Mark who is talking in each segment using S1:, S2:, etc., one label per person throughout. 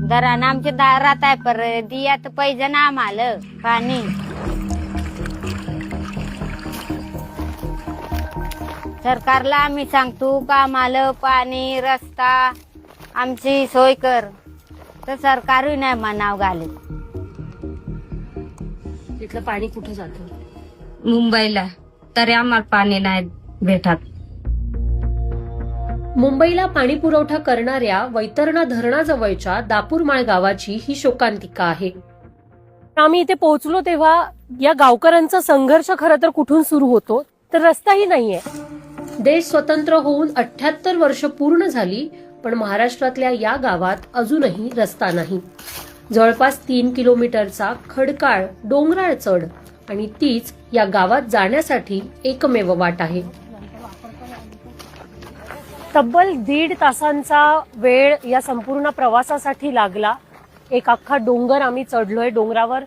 S1: घरानं आमच्या दारात आहे पर दिया तर पाहिजे ना आम्हाला पाणी. सरकारला आम्ही सांगतो का आम्हाला पाणी रस्ता आमची सोय कर, तर सरकारही नाही मनाव घालत.
S2: तिथलं पाणी कुठे जातं?
S3: मुंबईला, तरी आम्हाला पाणी नाही भेटत.
S2: मुंबईला पाणी पुरवठा करणाऱ्या वैतरणा धरणाजवळच्या दापूरमाळ गावाची ही शोकांतिका आहे. आम्ही इथे पोहोचलो तेव्हा या गावकऱ्यांचा संघर्ष खरं तर कुठून सुरू होतो, तर रस्ताही नाहीये. देश स्वतंत्र होऊन 78 वर्ष पूर्ण झाली, पण महाराष्ट्रातल्या या गावात अजूनही रस्ता नाही. जवळपास 3 किलोमीटरचा खडकाळ डोंगराळ चढ आणि तीच या गावात जाण्यासाठी एकमेव वाट आहे. तब्बल 1.5 तासांचा वेळ या संपूर्ण प्रवासासाठी लागला. एक अख्खा डोंगर आम्ही चढलोय, डोंगरावर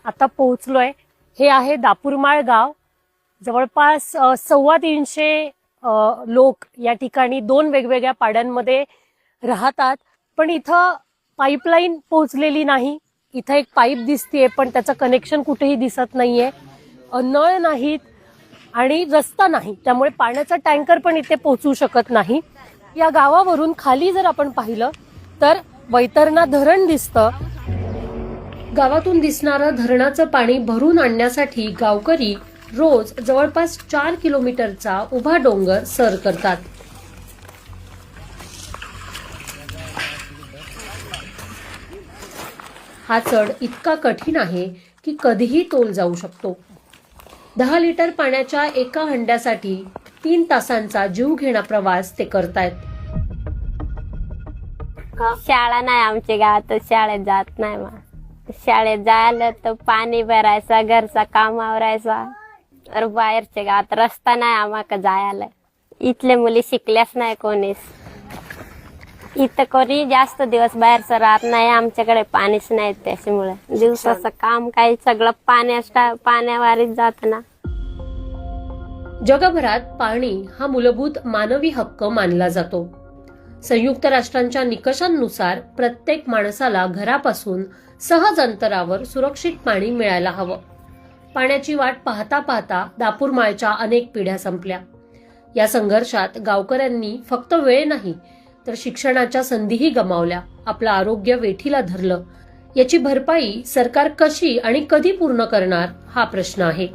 S2: आता पोहोचलोय. हे आहे दापूरमाळ गाव. जवळपास 350 लोक या ठिकाणी 2 वेगवेगळ्या पाड्यांमध्ये राहतात. पण इथं पाईपलाईन पोहोचलेली नाही. इथं एक पाईप दिसतीये पण त्याचं कनेक्शन कुठेही दिसत नाहीये. नळ नाहीत आणि रस्ता नाही, त्यामुळे पाण्याचा टँकर पण इथे पोहोचू शकत नाही. या गावावरून खाली जर आपण पाहिलं तर वैतरणा धरण दिसतं. गावातून दिसणारं धरणाचं पाणी भरून आणण्यासाठी गावकरी रोज जवळपास 4 किलोमीटरचा उभा डोंगर सर करतात. हा चढ इतका कठीण आहे की कधीही तोल जाऊ शकतो. 10 लिटर पाण्याच्या एका हंड्यासाठी 3 तासांचा जीवघेणा प्रवास ते करतायत.
S1: शाळा नाही आमच्या गावात, शाळेत जात नाही. मग शाळेत जायला तर पाणी भरायचा, घरचा काम आवरायचा. तर बाहेरच्या गावात रस्ता नाही आम्हाला जायला. इथले मुली शिकल्याच नाही कोणीच. इथं कोणी जास्त दिवस बाहेरचं राहत नाही. आमच्याकडे पाणीच नाही, त्याच्यामुळे दिवसाचं काम काही सगळं पाण्यावारीच जात ना.
S2: जगभरात पाणी हा मूलभूत मानवी हक्क मानला जातो. संयुक्त राष्ट्रांच्या निकषांनुसार प्रत्येक माणसाला घरापासून सहज अंतरावर सुरक्षित पाणी मिळायला हवं. पाण्याची वाट पाहता पाहता दापूरमाळच्या अनेक पिढ्या संपल्या. या संघर्षात गावकऱ्यांनी फक्त वेळ नाही तर शिक्षणाच्या संधीही गमावल्या, आपलं आरोग्य वेठीला धरलं. याची भरपाई सरकार कशी आणि कधी पूर्ण करणार हा प्रश्न आहे.